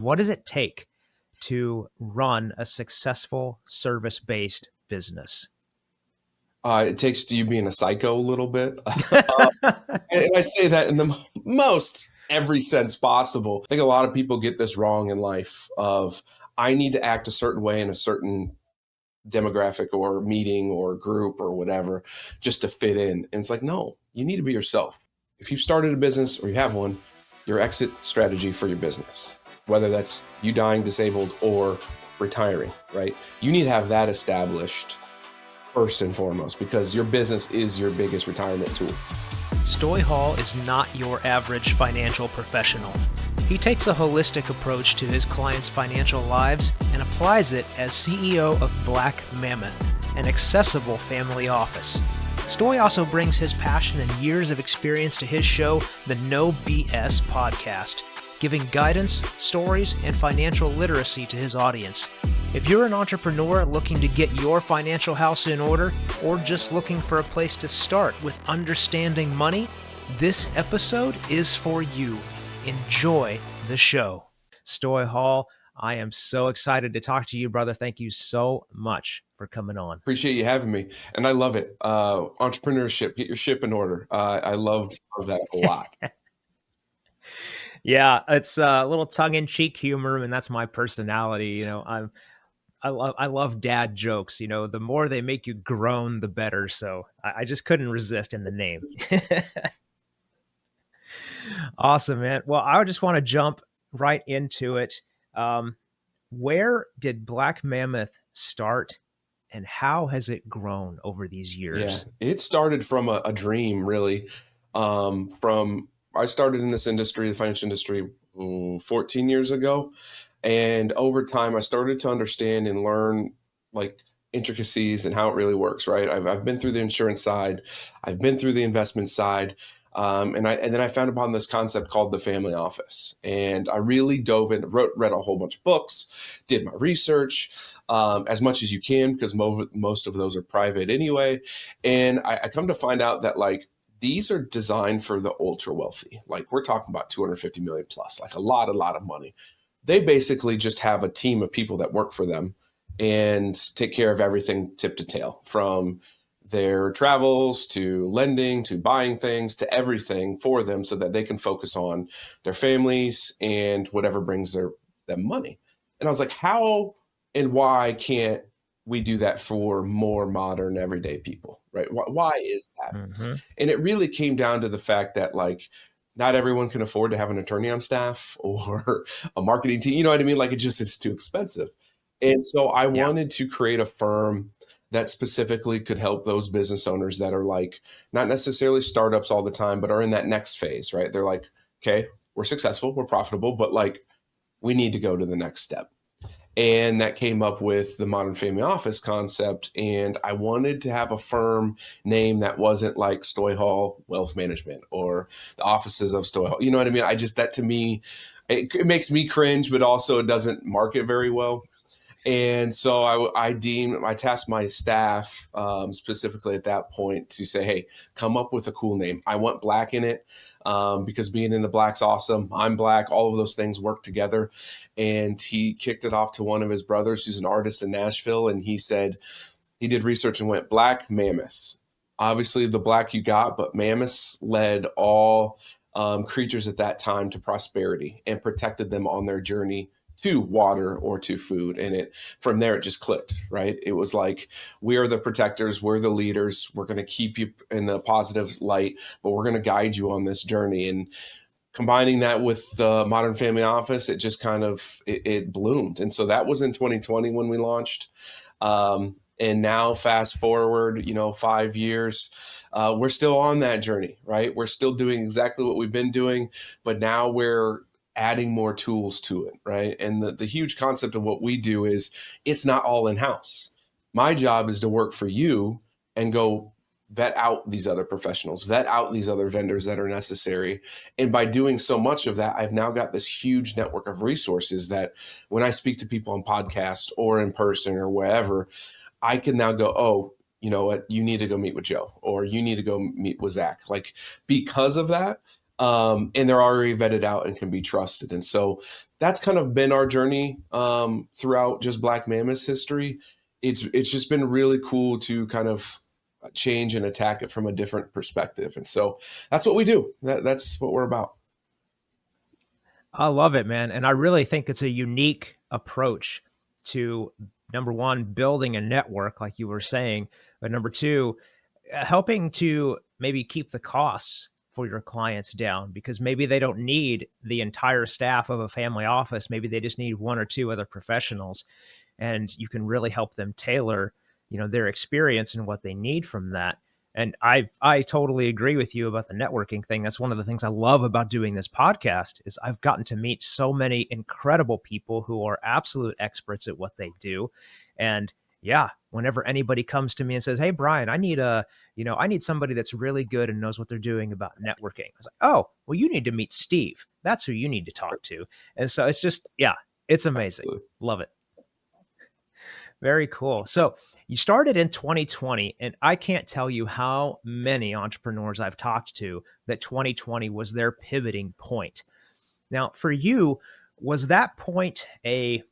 What does it take to run a successful service-based business? It takes you being a psycho a little bit. And I say that in the most every sense possible. I think a lot of people get this wrong in life of I need to act a certain way in a certain demographic or meeting or group or whatever just to fit in. And it's like, no, you need to be yourself. If you've started a business or you have one, your exit strategy for your business, whether that's you dying disabled or retiring, right? You need to have that established first and foremost because your business is your biggest retirement tool. Stoy Hall is not your average financial professional. He takes a holistic approach to his clients' financial lives and applies it as CEO of Black Mammoth, an accessible family office. Stoy also brings his passion and years of experience to his show, the No BS Podcast, giving guidance, stories, and financial literacy to his audience. If you're an entrepreneur looking to get your financial house in order, or just looking for a place to start with understanding money, this episode is for you. Enjoy the show. Stoy Hall, I am so excited to talk to you, brother. Thank you so much for coming on. Appreciate you having me. And I love it. Entrepreneurship, get your ship in order. I love that a lot. Yeah, it's a little tongue-in-cheek humor, and that's my personality. I love dad jokes. The more they make you groan, the better. So I just couldn't resist in the name. Awesome, man. Well, I just want to jump right into it. Where did Black Mammoth start, and how has it grown over these years? Yeah, it started from a dream, really. I started in this industry, the financial industry, 14 years ago. And over time, I started to understand and learn like intricacies and how it really works, right? I've been through the insurance side, I've been through the investment side, and then I found upon this concept called the family office. And I really dove in, read a whole bunch of books, did my research, as much as you can, because most of those are private anyway. And I come to find out that like these are designed for the ultra wealthy. Like we're talking about 250 million plus, like a lot of money. They basically just have a team of people that work for them and take care of everything tip to tail, from their travels to lending to buying things to everything for them so that they can focus on their families and whatever brings them money. And I was like, how and why can't we do that for more modern everyday people, right? Why is that? Mm-hmm. And it really came down to the fact that like not everyone can afford to have an attorney on staff or a marketing team. You know what I mean? Like it's too expensive. And so I wanted to create a firm that specifically could help those business owners that are like not necessarily startups all the time, but are in that next phase, right? They're like, okay, we're successful, we're profitable, but like we need to go to the next step. And that came up with the modern family office concept. And I wanted to have a firm name that wasn't like Stoy Hall Wealth Management or the offices of Stoy Hall. You know what I mean? That to me, it makes me cringe, but also it doesn't market very well. And so I tasked my staff specifically at that point to say, hey, come up with a cool name. I want Black in it because being in the Black's awesome. I'm Black. All of those things work together. And he kicked it off to one of his brothers who's an artist in Nashville. And he said he did research and went Black Mammoth. Obviously, the Black you got, but mammoths led all creatures at that time to prosperity and protected them on their journey to water or to food. And from there, it just clicked, right? It was like, we are the protectors, we're the leaders, we're going to keep you in the positive light, but we're going to guide you on this journey. And combining that with the modern family office, it just kind of, it bloomed. And so that was in 2020 when we launched. And now fast forward, 5 years, we're still on that journey, right? We're still doing exactly what we've been doing, but now we're adding more tools to it, right? And the huge concept of what we do is it's not all in-house. My job is to work for you and go vet out these other professionals, vet out these other vendors that are necessary. And by doing so much of that, I've now got this huge network of resources that when I speak to people on podcasts or in person or wherever, I can now go, oh, you know what, you need to go meet with Joe, or you need to go meet with Zach. Like because of that, And they're already vetted out and can be trusted. And so that's kind of been our journey throughout just Black Mammoth's history. It's just been really cool to kind of change and attack it from a different perspective. And so that's what we do. That's what we're about. I love it, man. And I really think it's a unique approach to, number one, building a network, like you were saying, but number two, helping to maybe keep the costs for your clients down, because maybe they don't need the entire staff of a family office. Maybe they just need one or two other professionals, and you can really help them tailor, their experience and what they need from that. And I totally agree with you about the networking thing. That's one of the things I love about doing this podcast is I've gotten to meet so many incredible people who are absolute experts at what they do. And yeah, whenever anybody comes to me and says, "Hey Brian, I need somebody that's really good and knows what they're doing about networking." I was like, "Oh, well, you need to meet Steve. That's who you need to talk to." And so it's just, yeah, it's amazing. Absolutely. Love it. Very cool. So you started in 2020, and I can't tell you how many entrepreneurs I've talked to that 2020 was their pivoting point. Now, for you, was that point a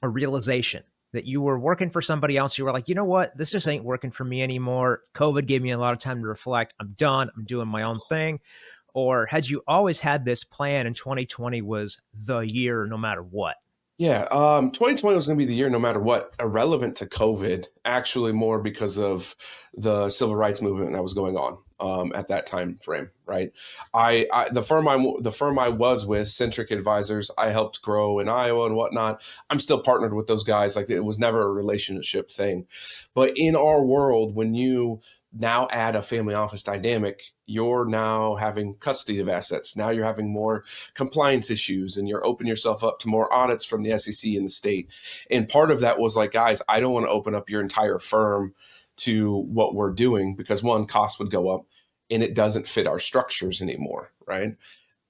realization that you were working for somebody else? You were like, you know what? This just ain't working for me anymore. COVID gave me a lot of time to reflect. I'm done. I'm doing my own thing. Or had you always had this plan and 2020 was the year no matter what? Yeah, 2020 was going to be the year no matter what, irrelevant to COVID, actually more because of the civil rights movement that was going on at that time frame, right? The firm I was with, Centric Advisors, I helped grow in Iowa and whatnot. I'm still partnered with those guys. Like it was never a relationship thing. But in our world, when you now add a family office dynamic, you're now having custody of assets. Now you're having more compliance issues and you're opening yourself up to more audits from the SEC in the state. And part of that was like, guys, I don't want to open up your entire firm to what we're doing because one, cost would go up and it doesn't fit our structures anymore, right?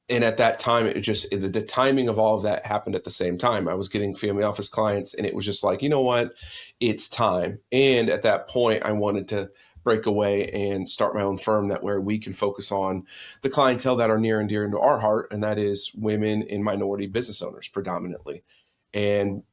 And at that time, the timing of all of that happened at the same time. I was getting family office clients and it was just like, you know what, it's time. And at that point, I wanted to break away and start my own firm that where we can focus on the clientele that are near and dear into our heart. And that is women and minority business owners predominantly. And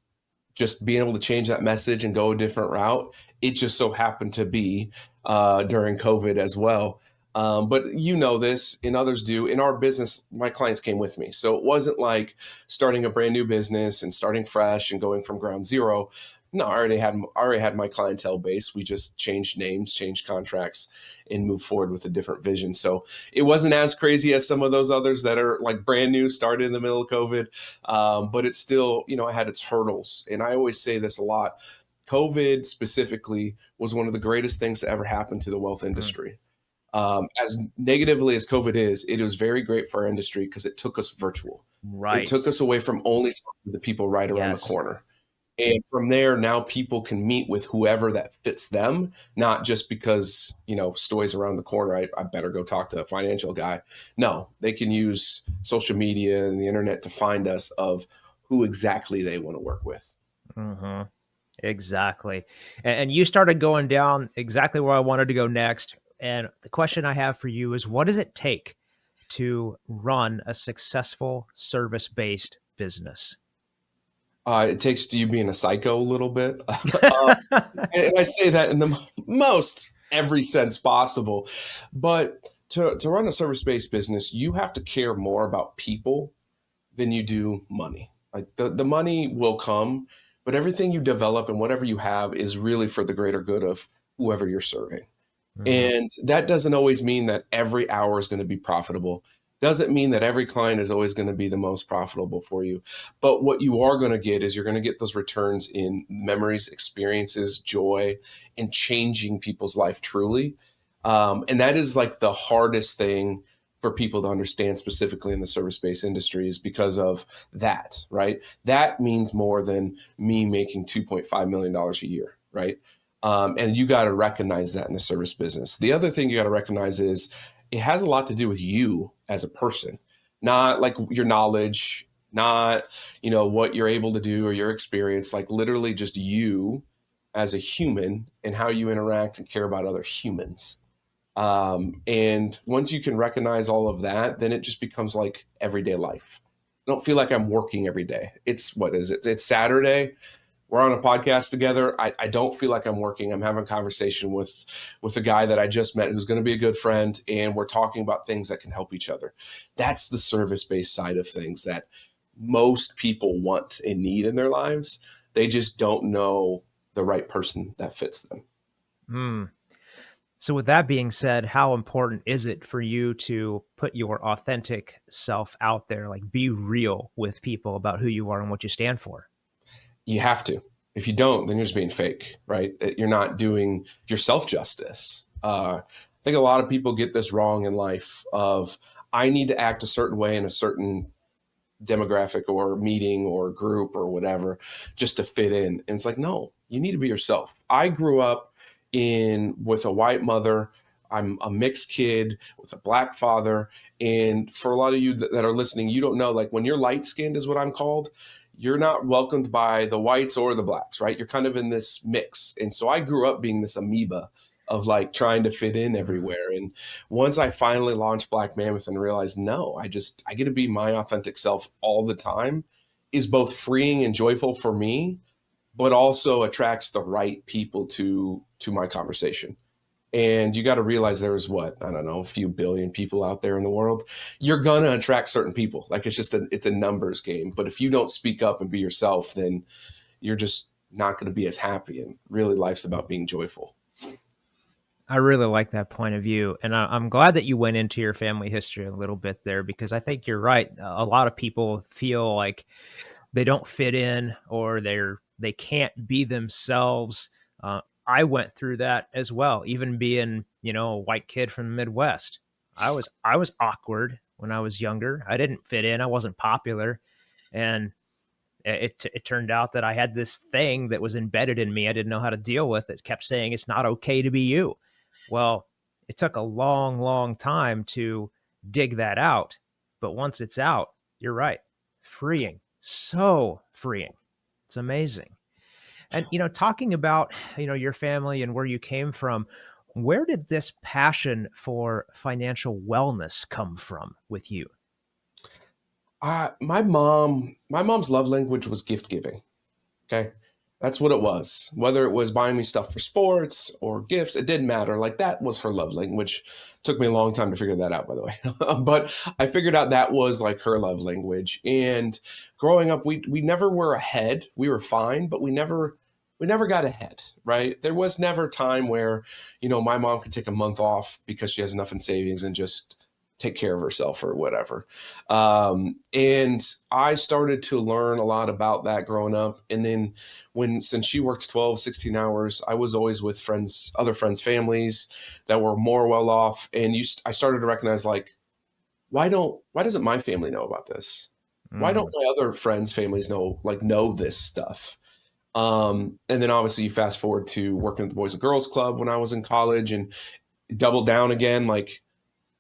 just being able to change that message and go a different route. It just so happened to be during COVID as well. But you know this, and others do. In our business, my clients came with me. So it wasn't like starting a brand new business and starting fresh and going from ground zero. No, I already had my clientele base. We just changed names, changed contracts, and moved forward with a different vision. So it wasn't as crazy as some of those others that are like brand new, started in the middle of COVID. But it's still, it had its hurdles. And I always say this a lot. COVID specifically was one of the greatest things to ever happen to the wealth industry. As negatively as COVID is, it was very great for our industry because it took us virtual. It Right. took us away from only talking to the people right around the Yes. corner. And from there, now people can meet with whoever that fits them, not just because, Stoy's around the corner. I better go talk to a financial guy. No, they can use social media and the internet to find us of who exactly they want to work with. Hmm. Exactly. And you started going down exactly where I wanted to go next. And the question I have for you is, what does it take to run a successful service-based business? It takes you being a psycho a little bit. And I say that in the most every sense possible. But to run a service based business, you have to care more about people than you do money. Like the money will come, but everything you develop and whatever you have is really for the greater good of whoever you're serving. Mhm. And that doesn't always mean that every hour is going to be profitable. Doesn't mean that every client is always going to be the most profitable for you. But what you are going to get is you're going to get those returns in memories, experiences, joy, and changing people's life truly. And that is like the hardest thing for people to understand, specifically in the service-based industry, is because of that, right? That means more than me making $2.5 million a year, right? And you got to recognize that in the service business. The other thing you got to recognize is it has a lot to do with you as a person, not like your knowledge, not, what you're able to do or your experience, like literally just you as a human and how you interact and care about other humans. And once you can recognize all of that, then it just becomes like everyday life. I don't feel like I'm working every day. It's what is it? It's Saturday. We're on a podcast together. I don't feel like I'm working. I'm having a conversation with a guy that I just met who's going to be a good friend, and we're talking about things that can help each other. That's the service-based side of things that most people want and need in their lives. They just don't know the right person that fits them. Mm. So with that being said, how important is it for you to put your authentic self out there, like be real with people about who you are and what you stand for? You have to. If you don't, then you're just being fake, right? You're not doing yourself justice. I think a lot of people get this wrong in life of I need to act a certain way in a certain demographic or meeting or group or whatever just to fit in. And it's like, no, you need to be yourself. I grew up in with a white mother. I'm a mixed kid with a black father. And for a lot of you that are listening, you don't know, like when you're light skinned is what I'm called, you're not welcomed by the whites or the blacks, right? You're kind of in this mix. And so I grew up being this amoeba of like trying to fit in Mm. everywhere. And once I finally launched Black Mammoth and realized, no, I get to be my authentic self all the time is both freeing and joyful for me, but also attracts the right people to my conversation. And you got to realize there's what, I don't know, a few billion people out there in the world. You're going to attract certain people. Like it's a numbers game. But if you don't speak up and be yourself, then you're just not going to be as happy. And really life's about being joyful. I really like that point of view. And I'm glad that you went into your family history a little bit there because I think you're right. A lot of people feel like they don't fit in or they can't be themselves. I went through that as well, even being, a white kid from the Midwest. I was awkward when I was younger. I didn't fit in. I wasn't popular. And it turned out that I had this thing that was embedded in me I didn't know how to deal with. It kept saying it's not okay to be you. Well, it took a long, long time to dig that out, but once it's out, you're right, freeing, so freeing. It's amazing. And talking about your family and where you came from, where did this passion for financial wellness come from with you? My mom's love language was gift giving. Okay. That's what it was. Whether it was buying me stuff for sports or gifts, it didn't matter. Like that was her love language. Took me a long time to figure that out, by the way. But I figured out that was like her love language. And growing up, we never were ahead. We were fine, but we never got ahead, right? There was never time where, my mom could take a month off because she has enough in savings and just take care of herself or whatever. And I started to learn a lot about that growing up. And then since she worked 12, 16 hours, I was always with friends, other friends' families that were more well off. And I started to recognize like, why doesn't my family know about this? Why don't Mm. my other friends' families know this stuff? And then obviously you fast forward to working at the Boys and Girls Club when I was in college and double down again, like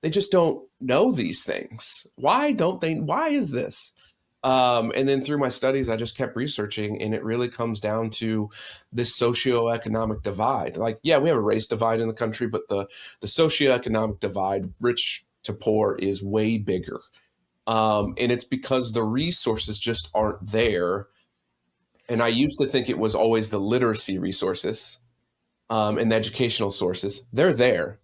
they just don't know these things. Why is this? And then through my studies, I just kept researching, and it really comes down to this socioeconomic divide. Like, yeah, we have a race divide in the country, but the socioeconomic divide, rich to poor, is way bigger. And it's because the resources just aren't there. And I used to think it was always the literacy resources and the educational sources. They're there.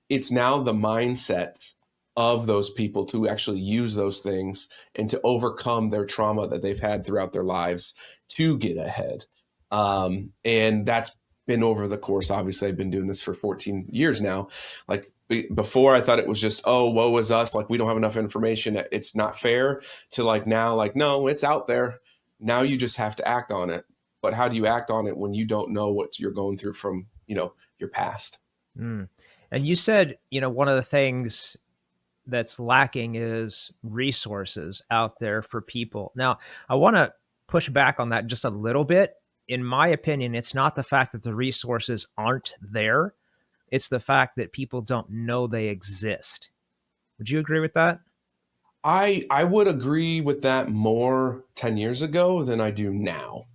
It's now the mindset of those people to actually use those things and to overcome their trauma that they've had throughout their lives to get ahead. And that's been over the course. Obviously, I've been doing this for 14 years now. Like before, I thought it was just, oh, woe is us. Like we don't have enough information. It's not fair. To like now, like, no, it's out there. Now you just have to act on it. But how do you act on it when you don't know what you're going through from, your past? Mm. And you said, one of the things that's lacking is resources out there for people. Now, I want to push back on that just a little bit. In my opinion, it's not the fact that the resources aren't there, it's the fact that people don't know they exist. Would you agree with that? I would agree with that more 10 years ago than I do now,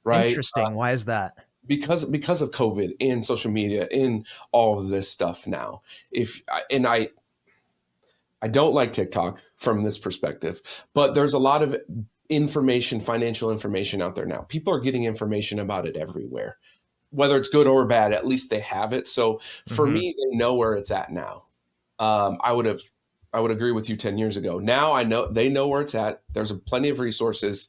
right? Interesting. Why is that? because of COVID and social media and all of this stuff now. If and I don't like TikTok from this perspective, but there's a lot of information, financial information out there now. People are getting information about it everywhere, whether it's good or bad. At least they have it. So for Hmm. me, they know where it's at now. I would have, I would agree with you 10 years ago. Now I know they know where it's at. There's plenty of resources.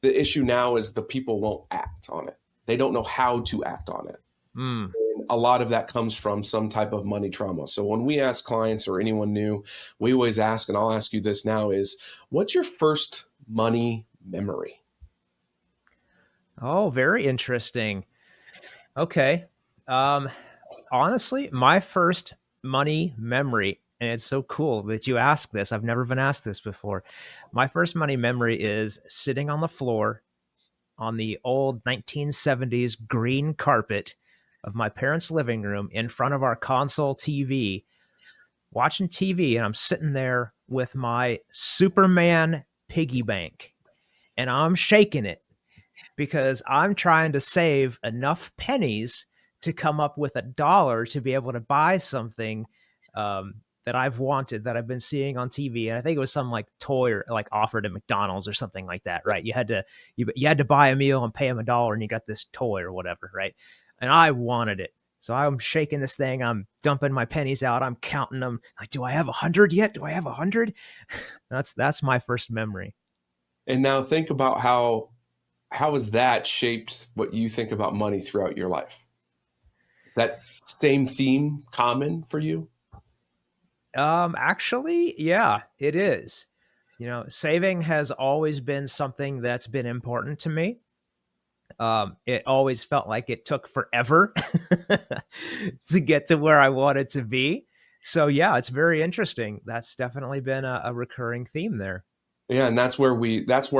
The issue now is the people won't act on it. They don't know how to act on it. Mm. And a lot of that comes from some type of money trauma. So when we ask clients or anyone new, we always ask, and I'll ask you this now is, what's your first money memory? Oh, very interesting. Okay. Um, Honestly, my first money memory, and it's so cool that you asked this. I've never been asked this before. My first money memory is sitting on the floor on the old 1970s green carpet of my parents' living room in front of our console TV, watching TV, and I'm sitting there with my Superman piggy bank, and I'm shaking it because I'm trying to save enough pennies to come up with $1 to be able to buy something that I've wanted, that I've been seeing on TV. And I think it was some like toy or like offered at McDonald's or something like that, right? You had to buy a meal and pay them $1 and you got this toy or whatever, right? And I wanted it. So I'm shaking this thing. I'm dumping my pennies out. I'm counting them. Like, do I have 100 yet? Do I have 100? That's my first memory. And now think about how has that shaped what you think about money throughout your life? Is that same theme common for you? Actually, yeah, it is. You know, saving has always been something that's been important to me. It always felt like it took forever to get to where I wanted to be. So yeah, it's very interesting. That's definitely been a recurring theme there. Yeah, and that's where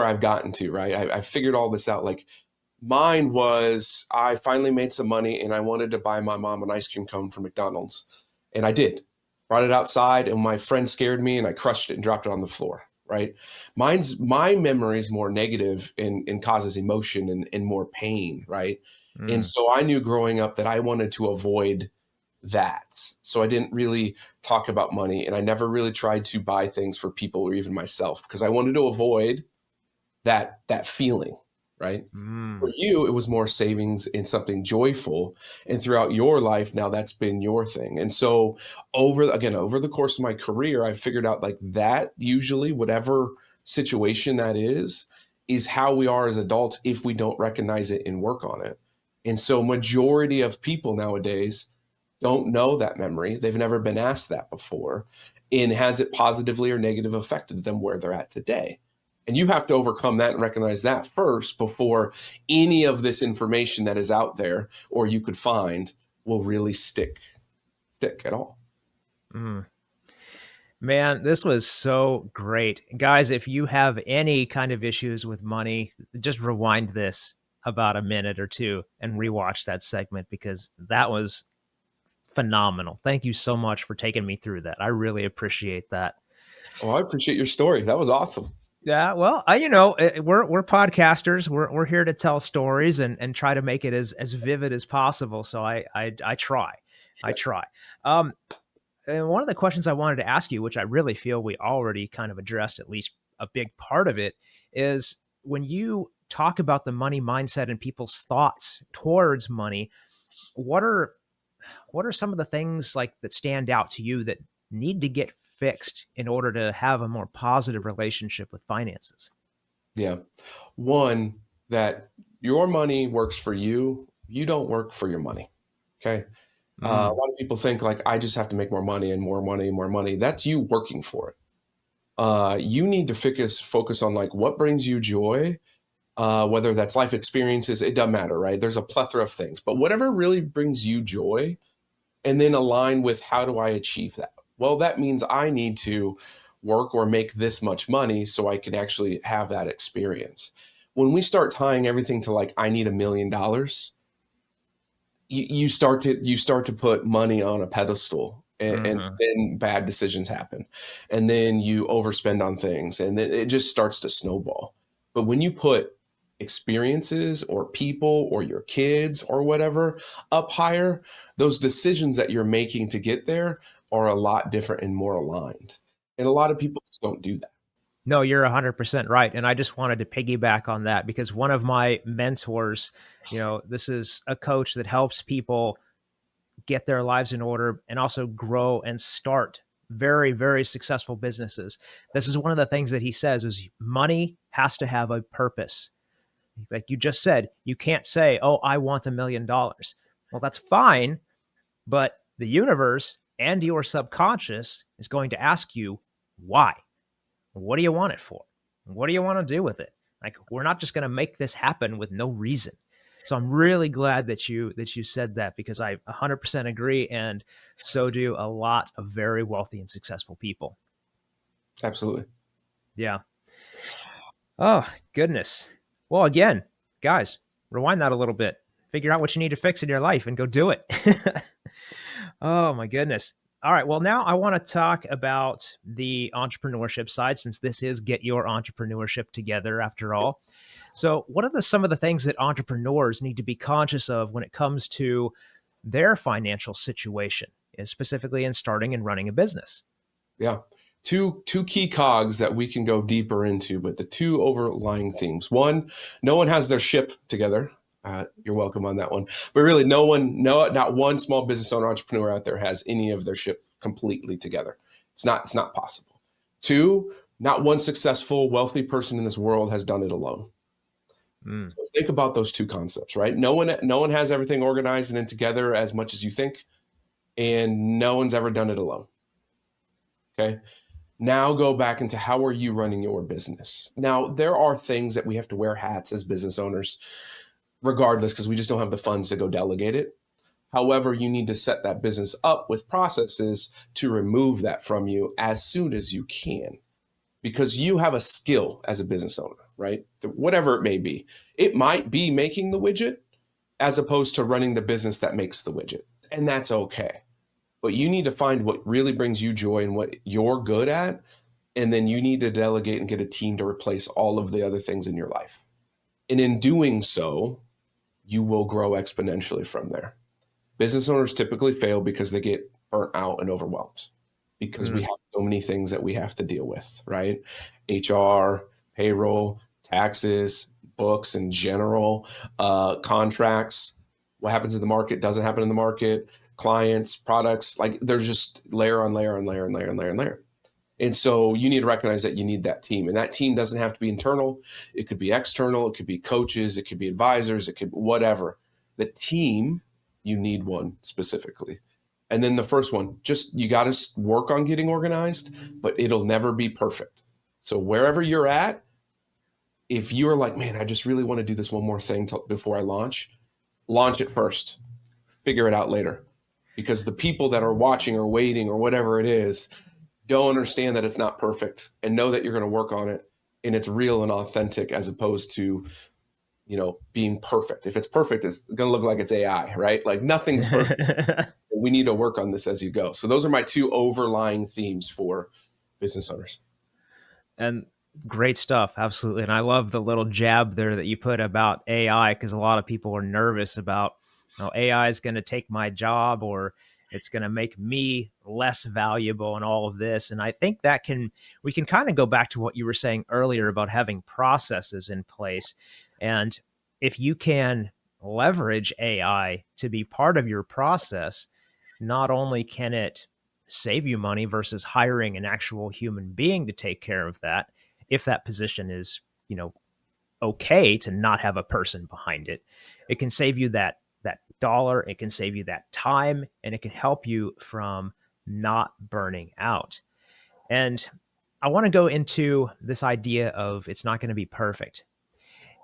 I've gotten to, right? I figured all this out. Like mine was I finally made some money and I wanted to buy my mom an ice cream cone from McDonald's. And I did. Brought it outside and my friend scared me and I crushed it and dropped it on the floor, right? My memory is more negative and causes emotion and more pain, right? And Mm, so I knew growing up that I wanted to avoid that. So I didn't really talk about money and I never really tried to buy things for people or even myself because I wanted to avoid that feeling, right? For mm, you, it was more savings in something joyful. And throughout your life, now that's been your thing. And so over the course of my career, I figured out like that usually whatever situation that is how we are as adults if we don't recognize it and work on it. And so majority of people nowadays don't know that memory. They've never been asked that before. And has it positively or negative affected them where they're at today? And you have to overcome that and recognize that first before any of this information that is out there or you could find will really stick at all. mm. Man, this was so great. Guys, if you have any kind of issues with money, just rewind this about a minute or two and rewatch that segment because that was phenomenal. Thank you so much for taking me through that. I really appreciate that. Oh, I appreciate your story. That was awesome. Yeah, well, we're podcasters. We're here to tell stories and try to make it as vivid as possible. So I try, I try. Um, and one of the questions I wanted to ask you, which I really feel we already kind of addressed at least a big part of it, is when you talk about the money mindset and people's thoughts towards money, what are what are some of the things like that stand out to you that need to get fixed in order to have a more positive relationship with finances? Yeah. One, that your money works for you. You don't work for your money. Okay. A Mm, lot of people think like, I just have to make more money and more money and more money. That's you working for it. You need to focus on like what brings you joy, whether that's life experiences, it doesn't matter, right? There's a plethora of things, but whatever really brings you joy, and then align with how do I achieve that? Well, that means I need to work or make this much money so I can actually have that experience. When we start tying everything to like I need $1 million, you start to put money on a pedestal and mhm. then bad decisions happen and then you overspend on things and then it just starts to snowball. But when you put experiences or people or your kids or whatever up higher, those decisions that you're making to get there are a lot different and more aligned. And a lot of people just don't do that. No, you're 100% right. And I just wanted to piggyback on that because one of my mentors, this is a coach that helps people get their lives in order and also grow and start very, very successful businesses. This is one of the things that he says is money has to have a purpose. Like you just said, you can't say, "Oh, I want $1 million." Well, that's fine, but the universe and your subconscious is going to ask you why. What do you want it for? What do you want to do with it? Like we're not just going to make this happen with no reason. So I'm really glad that you said that because I 100% agree, and so do a lot of very wealthy and successful people. Absolutely. Yeah. Oh, goodness. Well, again, guys, rewind that a little bit. Figure out what you need to fix in your life and go do it. Oh, my goodness. All right. Well, now I want to talk about the entrepreneurship side since this is Get Your Entrepreneurship Together after all. So, what are some of the things that entrepreneurs need to be conscious of when it comes to their financial situation, specifically in starting and running a business? Yeah. Two key cogs that we can go deeper into, but the two overlying themes. One, no one has their ship together. You're welcome on that one. But really, not one small business owner, entrepreneur out there has any of their ship completely together. It's not possible. Two, not one successful, wealthy person in this world has done it alone. Mm. So think about those two concepts, right? No one has everything organized and together as much as you think, and no one's ever done it alone. Okay. Now go back into how are you running your business? Now, there are things that we have to wear hats as business owners, regardless, because we just don't have the funds to go delegate it. However, you need to set that business up with processes to remove that from you as soon as you can, because you have a skill as a business owner, right? Whatever it may be. It might be making the widget as opposed to running the business that makes the widget. And that's okay. But you need to find what really brings you joy and what you're good at. And then you need to delegate and get a team to replace all of the other things in your life. And in doing so, you will grow exponentially from there. Business owners typically fail because they get burnt out and overwhelmed because we have so many things that we have to deal with, right? HR, payroll, taxes, books in general, contracts, what happens in the market doesn't happen in the market, clients, products, like there's just layer on layer on layer and layer and layer and layer. And so you need to recognize that you need that team. And that team doesn't have to be internal. It could be external. It could be coaches. It could be advisors. It could be whatever. The team, you need one specifically. And then the first one, just you got to work on getting organized, but it'll never be perfect. So wherever you're at, if you're like, man, I just really want to do this one more thing before I launch it first. Figure it out later. Because the people that are watching or waiting or whatever it is don't understand that it's not perfect and know that you're going to work on it and it's real and authentic as opposed to, being perfect. If it's perfect, it's going to look like it's AI, right? Like nothing's perfect. We need to work on this as you go. So those are my two overlying themes for business owners. And great stuff. Absolutely. And I love the little jab there that you put about AI because a lot of people are nervous about, AI is going to take my job or it's going to make me less valuable and all of this. And I think we can kind of go back to what you were saying earlier about having processes in place. And if you can leverage AI to be part of your process, not only can it save you money versus hiring an actual human being to take care of that, if that position is, okay to not have a person behind it, it can save you that dollar, it can save you that time, and it can help you from not burning out. And I want to go into this idea of it's not going to be perfect.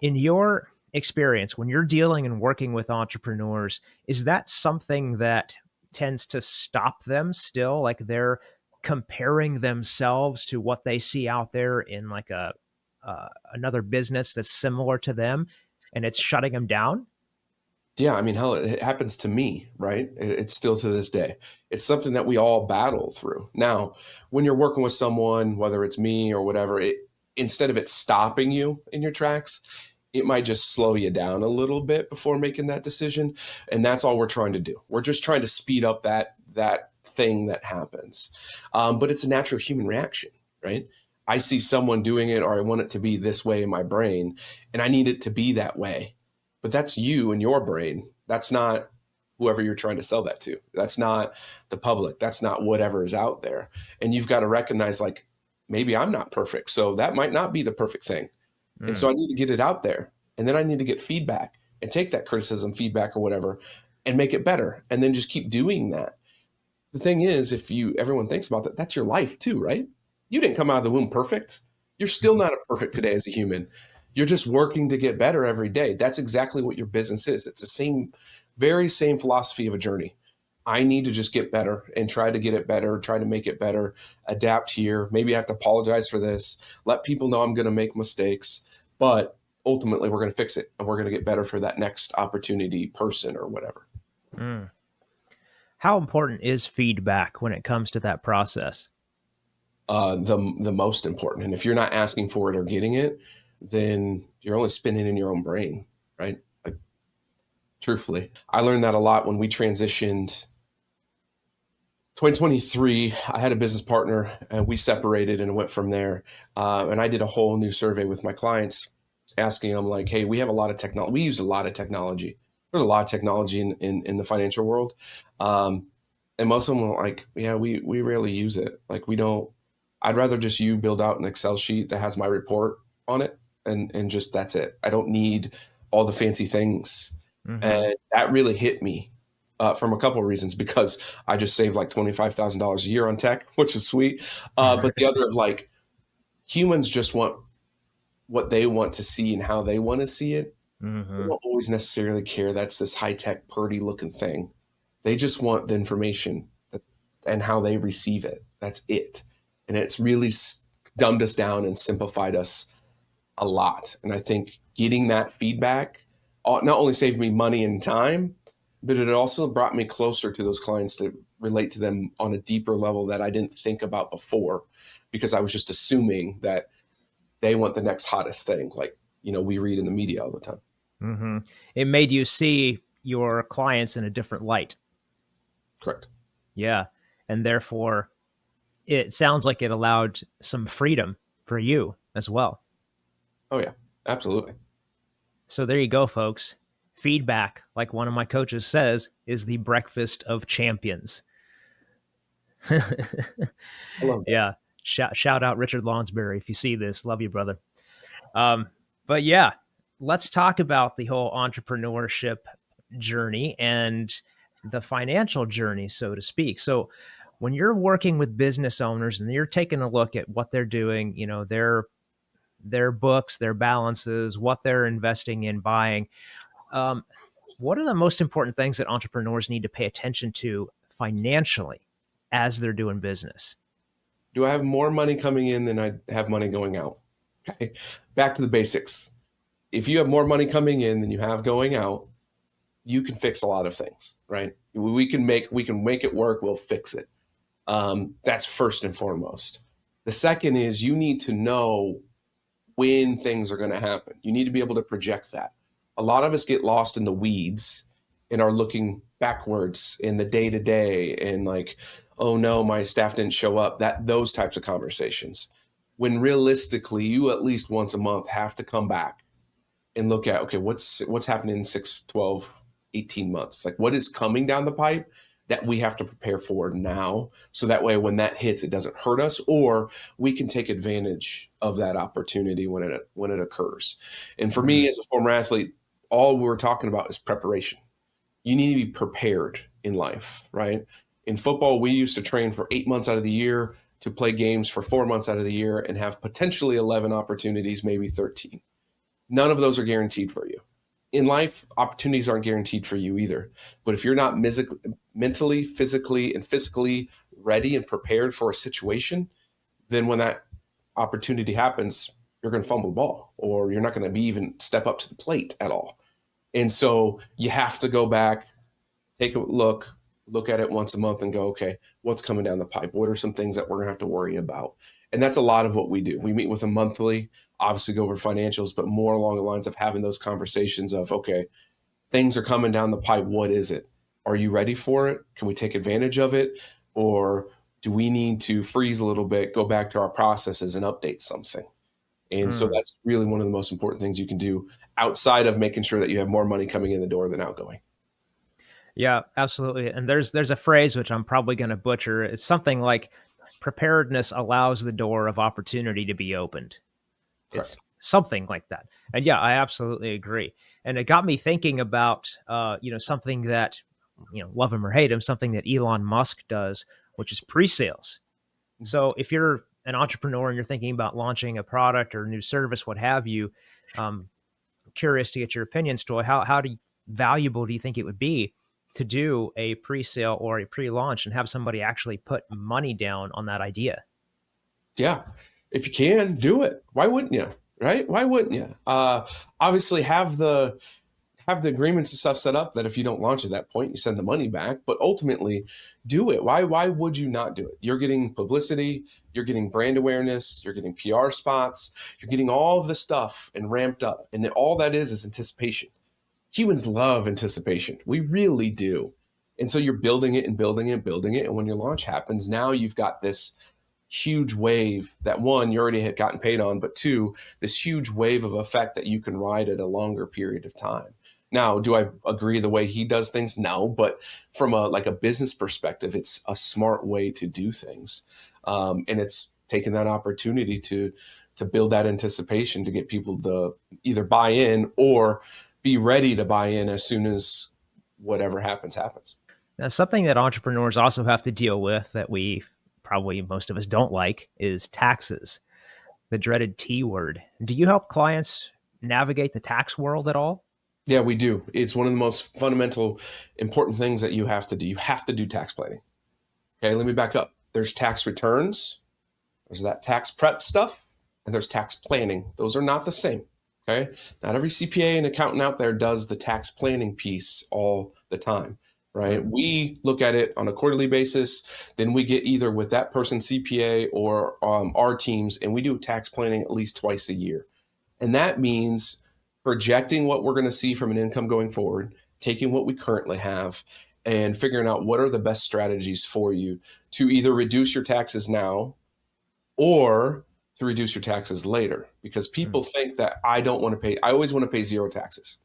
In your experience, when you're dealing and working with entrepreneurs, is that something that tends to stop them still? Like they're comparing themselves to what they see out there in like another business that's similar to them, and it's shutting them down? Yeah, I mean, hell, it happens to me, right? It's still to this day. It's something that we all battle through. Now, when you're working with someone, whether it's me or whatever, instead of it stopping you in your tracks, it might just slow you down a little bit before making that decision. And that's all we're trying to do. We're just trying to speed up that thing that happens. But it's a natural human reaction, right? I see someone doing it, or I want it to be this way in my brain, and I need it to be that way. But that's you and your brain. That's not whoever you're trying to sell that to. That's not the public. That's not whatever is out there. And you've got to recognize, like, maybe I'm not perfect. So that might not be the perfect thing. And so I need to get it out there. And then I need to get feedback and take that criticism, feedback, or whatever, and make it better. And then just keep doing that. The thing is, if everyone thinks about that, that's your life too, right? You didn't come out of the womb perfect. You're still not perfect today as a human. You're just working to get better every day. That's exactly what your business is. It's the very same philosophy of a journey. I need to just get better and try to get it better, try to make it better, adapt here. Maybe I have to apologize for this, let people know I'm going to make mistakes, but ultimately we're going to fix it and we're going to get better for that next opportunity, person, or whatever. Mm. How important is feedback when it comes to that process? The most important. And if you're not asking for it or getting it, then you're only spinning in your own brain, right? Like, truthfully, I learned that a lot when we transitioned 2023. I had a business partner and we separated and went from there. And I did a whole new survey with my clients asking them, like, hey, we have a lot of technology. We use a lot of technology. There's a lot of technology in the financial world. And most of them were like, yeah, we rarely use it. Like, we don't. I'd rather just you build out an Excel sheet that has my report on it and just that's it. I don't need all the fancy things. Mm-hmm. And that really hit me from a couple of reasons, because I just saved like $25,000 a year on tech, which is sweet. But the other of, like, humans just want what they want to see and how they want to see it. Mm-hmm. They don't always necessarily care that's this high-tech, pretty-looking thing. They just want the information and how they receive it. That's it. And it's really dumbed us down and simplified us a lot. And I think getting that feedback not only saved me money and time, but it also brought me closer to those clients to relate to them on a deeper level that I didn't think about before, because I was just assuming that they want the next hottest thing, like, we read in the media all the time. Mm-hmm. It made you see your clients in a different light. Correct. Yeah. And therefore, it sounds like it allowed some freedom for you as well. Oh, yeah, absolutely. So there you go, folks. Feedback, like one of my coaches says, is the breakfast of champions. Yeah. Shout out Richard Lonsberry if you see this. Love you, brother. But yeah, let's talk about the whole entrepreneurship journey and the financial journey, so to speak. So when you're working with business owners and you're taking a look at what they're doing, their books, their balances, what they're investing in, buying, what are the most important things that entrepreneurs need to pay attention to financially as they're doing business? Do I have more money coming in than I have money going out? Okay. Back to the basics. If you have more money coming in than you have going out, you can fix a lot of things, right? We can make it work. We'll fix it. That's first and foremost. The second is you need to know when things are going to happen. You need to be able to project that. A lot of us get lost in the weeds and are looking backwards in the day to day and like, oh no, my staff didn't show up. Those types of conversations. When realistically, you at least once a month have to come back and look at, okay, what's happening in 6, 12, 18 months? Like, what is coming down the pipe that we have to prepare for now, so that way when that hits, it doesn't hurt us, or we can take advantage of that opportunity when it occurs. And for me as a former athlete, all we're talking about is preparation. You need to be prepared in life, right? In football, we used to train for 8 months out of the year to play games for 4 months out of the year and have potentially 11 opportunities, maybe 13. None of those are guaranteed for you. In life, opportunities aren't guaranteed for you either. But if you're not mentally, physically, and fiscally ready and prepared for a situation, then when that opportunity happens, you're going to fumble the ball, or you're not going to be even step up to the plate at all. And so you have to go back, take a look, look at it once a month and go, okay, what's coming down the pipe? What are some things that we're going to have to worry about? And that's a lot of what we do. We meet with them monthly, obviously go over financials, but more along the lines of having those conversations of, okay, things are coming down the pipe. What is it? Are you ready for it? Can we take advantage of it? Or do we need to freeze a little bit, go back to our processes and update something? And so Mm. that's really one of the most important things you can do outside of making sure that you have more money coming in the door than outgoing. Yeah, absolutely. And there's a phrase which I'm probably going to butcher. It's something like preparedness allows the door of opportunity to be opened. It's Correct. something like that. And yeah, I absolutely agree. And it got me thinking about something that love him or hate him, something that Elon Musk does, which is pre-sales. So if you're an entrepreneur and you're thinking about launching a product or a new service, what have you, I'm curious to get your opinion, Stoy. Valuable do you think it would be to do a pre-sale or a pre-launch and have somebody actually put money down on that idea? Yeah. If you can, do it. Why wouldn't you? Right? Why wouldn't you? Obviously have the agreements and stuff set up that if you don't launch at that point, you send the money back. But ultimately, do it. Why would you not do it? You're getting publicity, you're getting brand awareness, you're getting PR spots, you're getting all of the stuff and ramped up. And all that is anticipation. Humans love anticipation. We really do. And so you're building it and building it and building it. And when your launch happens, now you've got this huge wave that, one, you already had gotten paid on, but two, this huge wave of effect that you can ride at a longer period of time. Now, do I agree the way he does things? No, but from a business perspective, it's a smart way to do things, and it's taking that opportunity to build that anticipation to get people to either buy in or be ready to buy in as soon as whatever happens happens. Now, something that entrepreneurs also have to deal with that we probably most of us don't like is taxes, the dreaded T word. Do you help clients navigate the tax world at all? Yeah, we do. It's one of the most fundamental, important things that you have to do. You have to do tax planning. Okay, let me back up. There's tax returns, there's that tax prep stuff, and there's tax planning. Those are not the same. Okay, not every CPA and accountant out there does the tax planning piece all the time, right? We look at it on a quarterly basis, then we get either with that person's CPA or our teams, and we do tax planning at least twice a year. And that means projecting what we're going to see from an income going forward, taking what we currently have, and figuring out what are the best strategies for you to either reduce your taxes now or to reduce your taxes later. Because people think that I don't want to pay, I always want to pay zero taxes.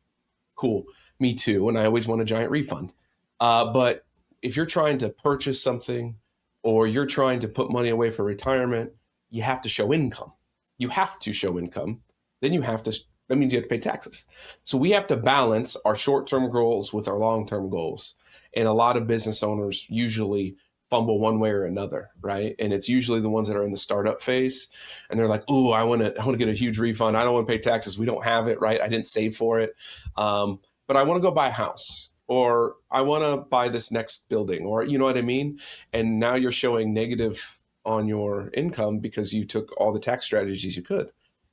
Cool. Me too. And I always want a giant refund. But if you're trying to purchase something or you're trying to put money away for retirement, you have to show income. You have to show income. Then you have to, that means you have to pay taxes. So we have to balance our short-term goals with our long-term goals. And a lot of business owners usually fumble one way or another, right? And it's usually the ones that are in the startup phase, and they're like, "Ooh, I want to get a huge refund. I don't want to pay taxes. We don't have it, right? I didn't save for it, but I want to go buy a house, or I want to buy this next building, or you know what I mean." And now you're showing negative on your income because you took all the tax strategies you could.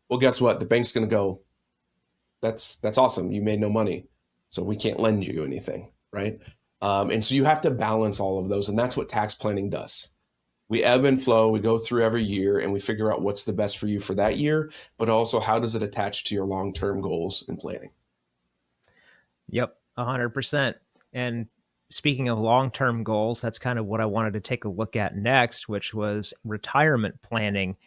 Well, guess what? The bank's going to go, that's awesome. You made no money, so we can't lend you anything, right? And so you have to balance all of those, and that's what tax planning does. We ebb and flow. We go through every year, and we figure out what's the best for you for that year, but also how does it attach to your long-term goals and planning. Yep, 100%. And speaking of long-term goals, that's kind of what I wanted to take a look at next, which was retirement planning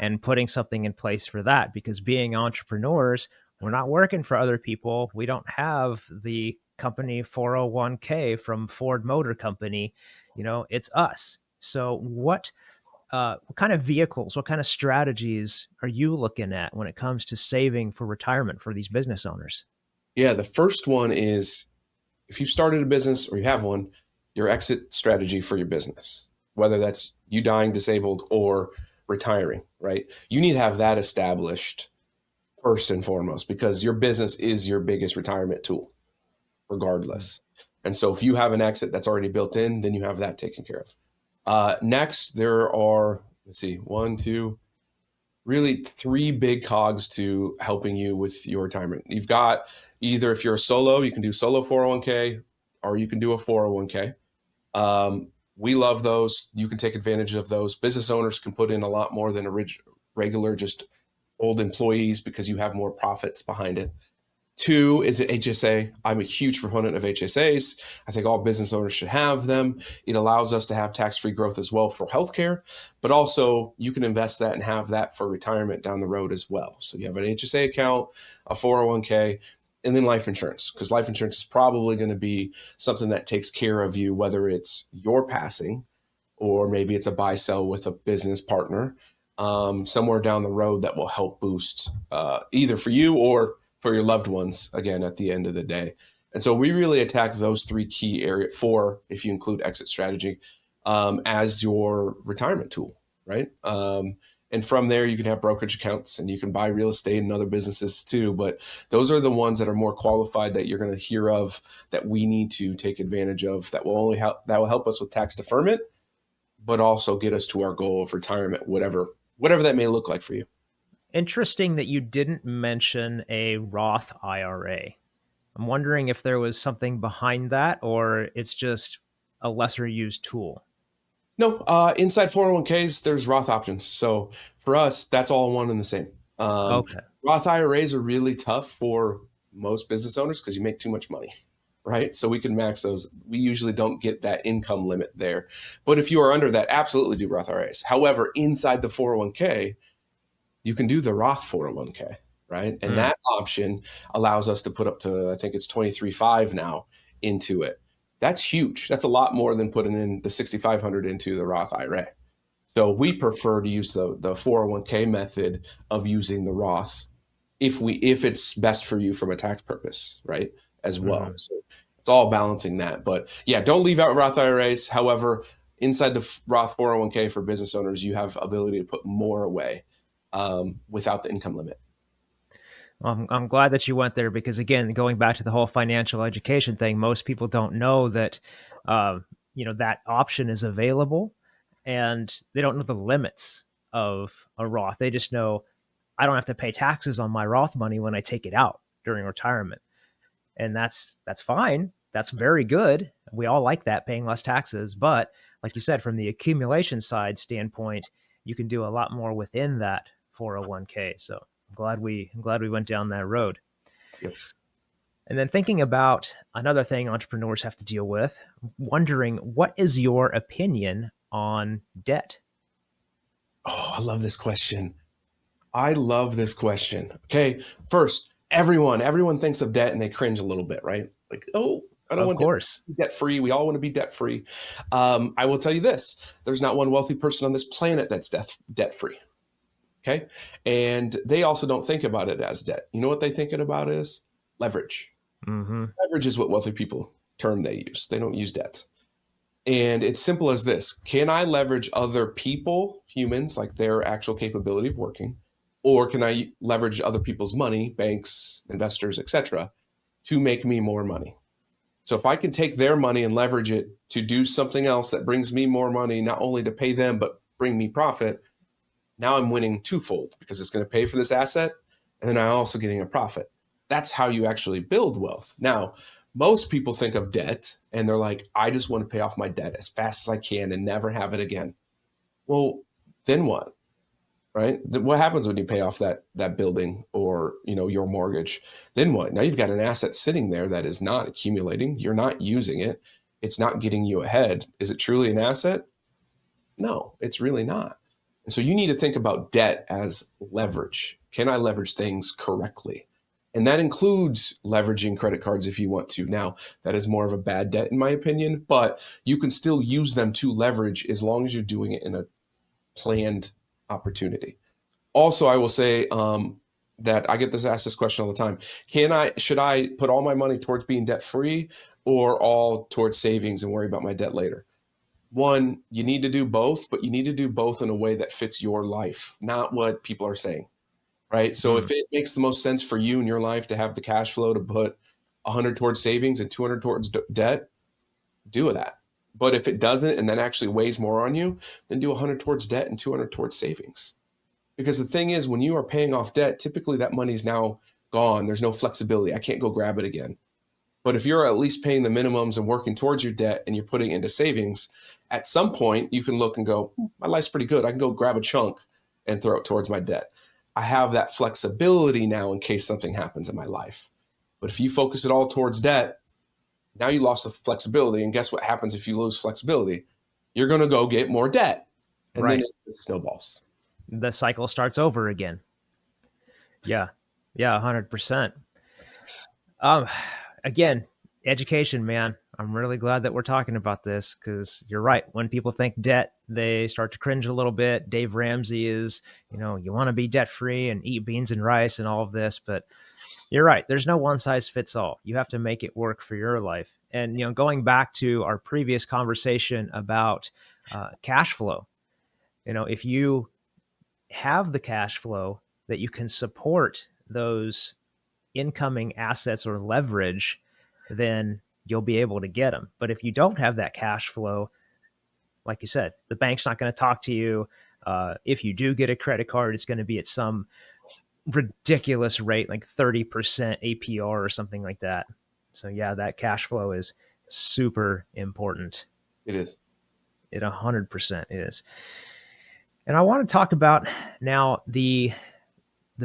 and putting something in place for that. Because being entrepreneurs, we're not working for other people. We don't have the company 401k from Ford Motor Company. It's us. So what kind of vehicles, what kind of strategies are you looking at when it comes to saving for retirement for these business owners? Yeah, the first one is if you've started a business or you have one, your exit strategy for your business, whether that's you dying disabled or retiring, right? You need to have that established first and foremost because your business is your biggest retirement tool, regardless. And so if you have an exit that's already built in, then you have that taken care of. Next, there are, let's see, one, two, really three big cogs to helping you with your retirement. You've got either if you're a solo, you can do solo 401k or you can do a 401k. We love those. You can take advantage of those. Business owners can put in a lot more than regular, just old employees because you have more profits behind it. Two is an HSA. I'm a huge proponent of HSAs. I think all business owners should have them. It allows us to have tax-free growth as well for healthcare, but also you can invest that and have that for retirement down the road as well. So you have an HSA account, a 401k, and then life insurance, because life insurance is probably going to be something that takes care of you, whether it's your passing or maybe it's a buy sell with a business partner somewhere down the road that will help boost either for you or for your loved ones, again, at the end of the day. And so we really attack those three key areas, four, if you include exit strategy, as your retirement tool, right? And from there, you can have brokerage accounts and you can buy real estate and other businesses too. But those are the ones that are more qualified that you're going to hear of that we need to take advantage of that will help us with tax deferment, but also get us to our goal of retirement, whatever that may look like for you. Interesting that you didn't mention a Roth IRA. I'm wondering if there was something behind that or it's just a lesser used tool. No, inside 401ks, there's Roth options. So for us, that's all one and the same. Okay. Roth IRAs are really tough for most business owners because you make too much money, right? So we can max those. We usually don't get that income limit there. But if you are under that, absolutely do Roth IRAs. However, inside the 401k, you can do the Roth 401k, right? And that option allows us to put up to, I think it's 23.5 now into it. That's huge. That's a lot more than putting in the 6,500 into the Roth IRA. So we prefer to use the 401k method of using the Roth if it's best for you from a tax purpose, right? As well. So it's all balancing that. But yeah, don't leave out Roth IRAs. However, inside the Roth 401k for business owners, you have ability to put more away without the income limit. I'm glad that you went there because, again, going back to the whole financial education thing, most people don't know that, that option is available, and they don't know the limits of a Roth. They just know I don't have to pay taxes on my Roth money when I take it out during retirement, and that's fine. That's very good. We all like that, paying less taxes. But like you said, from the accumulation side standpoint, you can do a lot more within that 401k. So I'm glad we went down that road. Yep. And then thinking about another thing entrepreneurs have to deal with, wondering what is your opinion on debt? Oh, I love this question. Okay, first, everyone thinks of debt and they cringe a little bit, right? Like, oh, I don't want to be debt free. We all want to be debt free. I will tell you this: there's not one wealthy person on this planet that's debt free. Okay, and they also don't think about it as debt. You know what they think about is leverage. Leverage is what wealthy people term they use. They don't use debt. And it's simple as this: can I leverage other people, humans, like their actual capability of working, or can I leverage other people's money, banks, investors, etc., to make me more money? So if I can take their money and leverage it to do something else that brings me more money, not only to pay them, but bring me profit, now I'm winning twofold because it's going to pay for this asset, and then I'm also getting a profit. That's how you actually build wealth. Now, most people think of debt and they're like, I just want to pay off my debt as fast as I can and never have it again. Well, then what? Right? What happens when you pay off that building or your mortgage? Then what? Now you've got an asset sitting there that is not accumulating. You're not using it. It's not getting you ahead. Is it truly an asset? No, it's really not. And so you need to think about debt as leverage. Can I leverage things correctly? And that includes leveraging credit cards if you want to. Now, that is more of a bad debt in my opinion, but you can still use them to leverage as long as you're doing it in a planned opportunity. Also, I will say that I get asked this question all the time. Should I put all my money towards being debt free or all towards savings and worry about my debt later? One, you need to do both, but you need to do both in a way that fits your life, not what people are saying. Right. So if it makes the most sense for you in your life to have the cash flow to put 100 towards savings and 200 towards debt, do that. But if it doesn't, and that actually weighs more on you, then do 100 towards debt and 200 towards savings. Because the thing is, when you are paying off debt, typically that money is now gone. There's no flexibility. I can't go grab it again. But if you're at least paying the minimums and working towards your debt and you're putting it into savings, at some point you can look and go, my life's pretty good. I can go grab a chunk and throw it towards my debt. I have that flexibility now in case something happens in my life. But if you focus it all towards debt, now you lost the flexibility. And guess what happens if you lose flexibility? You're going to go get more debt. And then Right. it snowballs. The cycle starts over again. Yeah. Yeah, 100%. Um, Again, education, man. I'm really glad that we're talking about this because you're right. When people think debt, they start to cringe a little bit. Dave Ramsey is, you want to be debt free and eat beans and rice and all of this, but you're right. There's no one size fits all. You have to make it work for your life. And going back to our previous conversation about cash flow, if you have the cash flow that you can support those incoming assets or leverage, then you'll be able to get them. But if you don't have that cash flow, like you said, the bank's not going to talk to you. If you do get a credit card, it's going to be at some ridiculous rate, like 30% APR or something like that. So yeah, that cash flow is super important. It is. It 100% is. And I want to talk about now the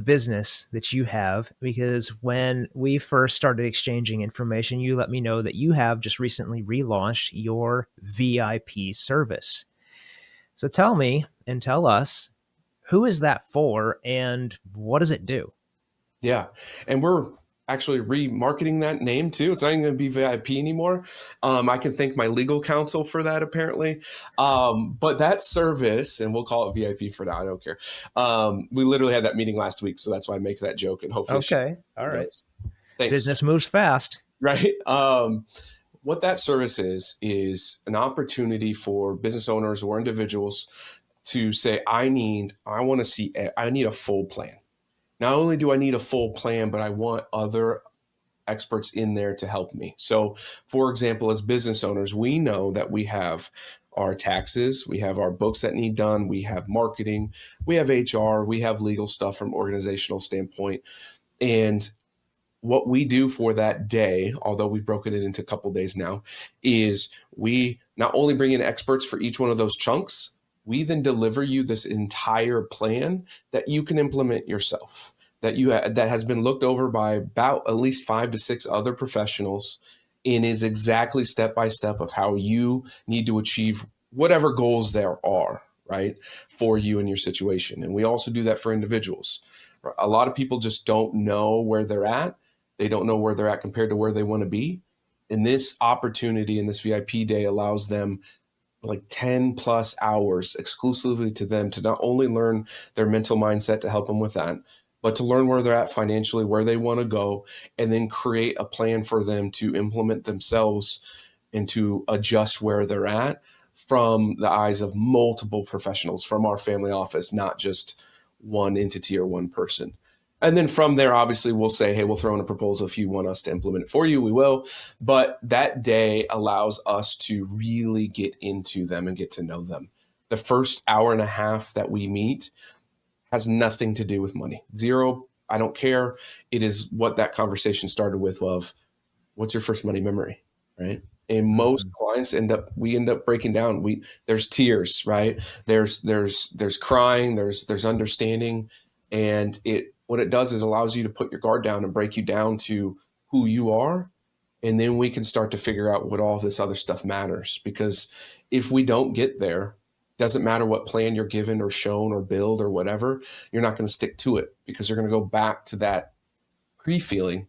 business that you have, because when we first started exchanging information, you let me know that you have just recently relaunched your VIP service. So tell me and tell us, who is that for and what does it do? Yeah. And we're actually remarketing that name too. It's not even going to be VIP anymore. I can thank my legal counsel for that, apparently. But that service, and we'll call it VIP for now, I don't care. We literally had that meeting last week, so that's why I make that joke, and hopefully Okay. All right. Thanks. Business moves fast. Right. What that service is an opportunity for business owners or individuals to say, I need a full plan. Not only do I need a full plan, but I want other experts in there to help me. So, for example, as business owners, we know that we have our taxes, we have our books that need done, we have marketing, we have HR, we have legal stuff from organizational standpoint. And what we do for that day, although we've broken it into a couple of days now, is we not only bring in experts for each one of those chunks, we then deliver you this entire plan that you can implement yourself, that has been looked over by about at least 5 to 6 other professionals, and is exactly step by step of how you need to achieve whatever goals there are, right, for you and your situation. And we also do that for individuals. A lot of people just don't know where they're at. They don't know where they're at compared to where they want to be. And this opportunity in this VIP day allows them like 10 plus hours exclusively to them to not only learn their mental mindset to help them with that, but to learn where they're at financially, where they want to go, and then create a plan for them to implement themselves and to adjust where they're at from the eyes of multiple professionals from our family office, not just one entity or one person. And then from there, obviously, we'll say, hey, we'll throw in a proposal. If you want us to implement it for you, we will. But that day allows us to really get into them and get to know them. The first hour and a half that we meet has nothing to do with money. Zero, I don't care. It is what that conversation started with of, what's your first money memory, right? And most clients end up breaking down. There's tears, right? There's crying, there's understanding. And what it does is allows you to put your guard down and break you down to who you are. And then we can start to figure out what all this other stuff matters. Because if we don't get there, doesn't matter what plan you're given or shown or build or whatever, you're not going to stick to it because you're going to go back to that pre-feeling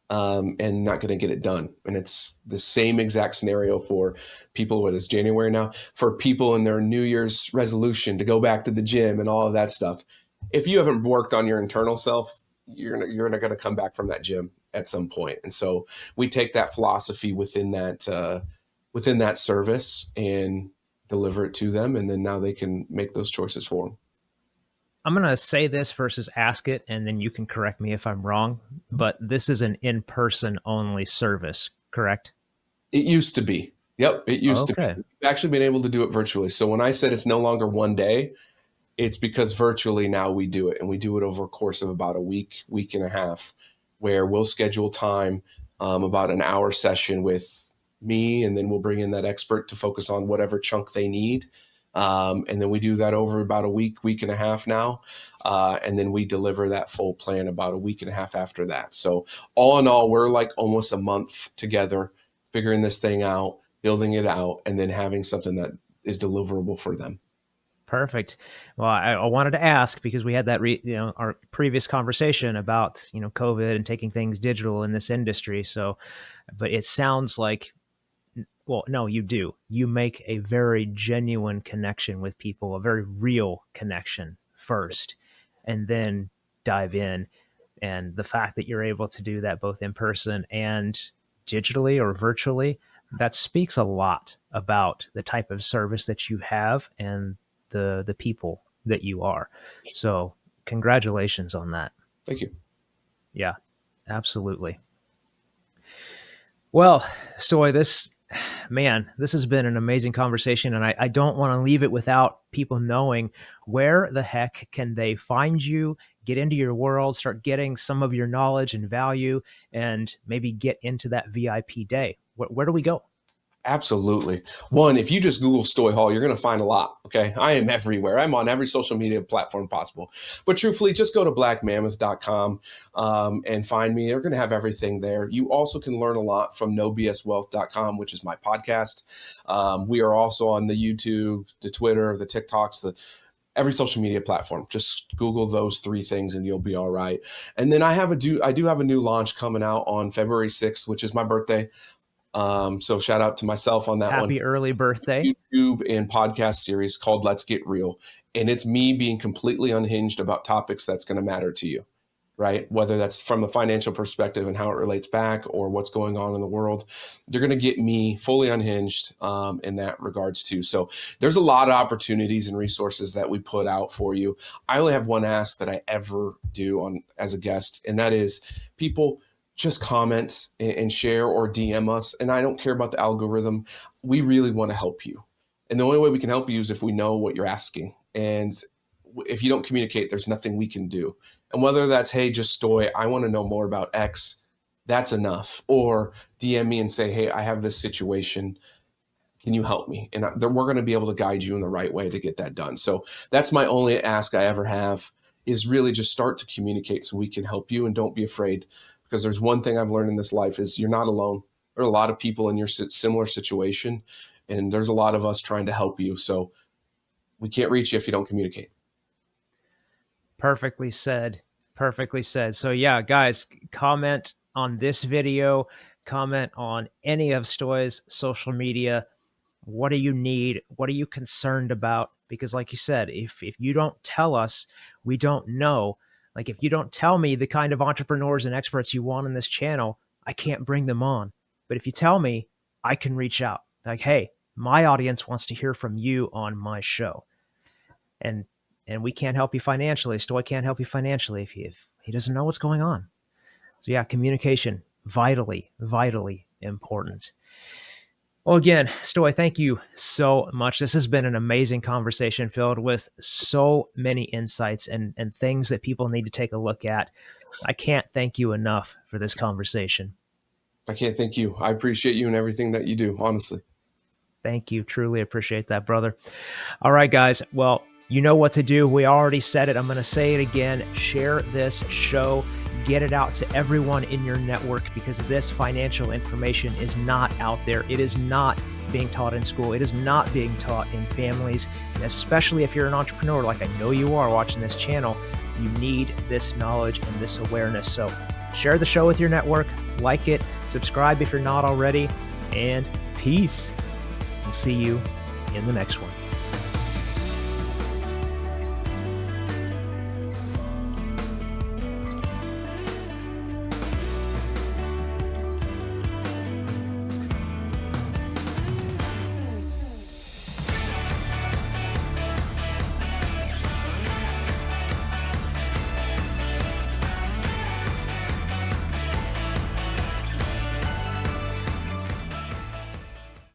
and not going to get it done. And it's the same exact scenario for people, what is January now, for people in their New Year's resolution to go back to the gym and all of that stuff. If you haven't worked on your internal self, you're going to come back from that gym at some point. And so we take that philosophy within that service and deliver it to them. And then now they can make those choices for them. I'm going to say this versus ask it, and then you can correct me if I'm wrong, but this is an in-person only service, correct? It used to be. Yep, it used to be. Okay. We've actually been able to do it virtually. So when I said it's no longer one day, it's because virtually now we do it, and we do it over a course of about a week and a half, where we'll schedule time. about an hour session with me, and then we'll bring in that expert to focus on whatever chunk they need. And then we do that over about a week and a half now. And then we deliver that full plan about a week and a half after that. So all in all, we're like almost a month together, figuring this thing out, building it out, and then having something that is deliverable for them. Perfect. Well, I wanted to ask because we had that, our previous conversation about, COVID and taking things digital in this industry. So, but it sounds like, well, no, you do. You make a very genuine connection with people, a very real connection first, and then dive in. And the fact that you're able to do that both in person and digitally or virtually, that speaks a lot about the type of service that you have and the people that you are. So congratulations on that. Thank you. Yeah, absolutely. Well, Stoy, this has been an amazing conversation, and I don't want to leave it without people knowing where the heck can they find you, get into your world, start getting some of your knowledge and value, and maybe get into that VIP day. Where do we go? Absolutely. One, if you just Google Stoy Hall, you're going to find a lot. Okay. I am everywhere. I'm on every social media platform possible. But truthfully, just go to blackmammoth.com and find me. They're going to have everything there. You also can learn a lot from nobswealth.com, which is my podcast. We are also on the YouTube, the Twitter, the TikToks, every social media platform. Just Google those three things and you'll be all right. And then I do have a new launch coming out on February 6th, which is my birthday. So shout out to myself on that one. Happy early birthday. YouTube and podcast series called Let's Get Real. And it's me being completely unhinged about topics that's going to matter to you, right? Whether that's from a financial perspective and how it relates back or what's going on in the world, you're going to get me fully unhinged in that regards too. So there's a lot of opportunities and resources that we put out for you. I only have one ask that I ever do as a guest, and that is people just comment and share or DM us. And I don't care about the algorithm. We really want to help you. And the only way we can help you is if we know what you're asking. And if you don't communicate, there's nothing we can do. And whether that's, hey, just Stoy, I want to know more about X, that's enough. Or DM me and say, hey, I have this situation. Can you help me? And we're going to be able to guide you in the right way to get that done. So that's my only ask I ever have, is really just start to communicate so we can help you, and don't be afraid. Because there's one thing I've learned in this life is you're not alone. There are a lot of people in your similar situation, and there's a lot of us trying to help you. So we can't reach you if you don't communicate. Perfectly said. Perfectly said. So yeah, guys, comment on this video, comment on any of Stoy's social media. What do you need? What are you concerned about? Because like you said, if you don't tell us, we don't know. Like if you don't tell me the kind of entrepreneurs and experts you want on this channel, I can't bring them on. But if you tell me, I can reach out. Like, hey, my audience wants to hear from you on my show. And we can't help you financially. Stoy can't help you financially if he doesn't know what's going on. So yeah, communication, vitally, vitally important. Well, again, Stoy, thank you so much. This has been an amazing conversation filled with so many insights and things that people need to take a look at. I can't thank you enough for this conversation. I can't thank you. I appreciate you and everything that you do, honestly. Thank you. Truly appreciate that, brother. All right, guys. Well, you know what to do. We already said it. I'm going to say it again. Share this show. Get it out to everyone in your network, because this financial information is not out there. It is not being taught in school. It is not being taught in families. And especially if you're an entrepreneur, like I know you are watching this channel, you need this knowledge and this awareness. So share the show with your network, like it, subscribe if you're not already, and peace. We'll see you in the next one.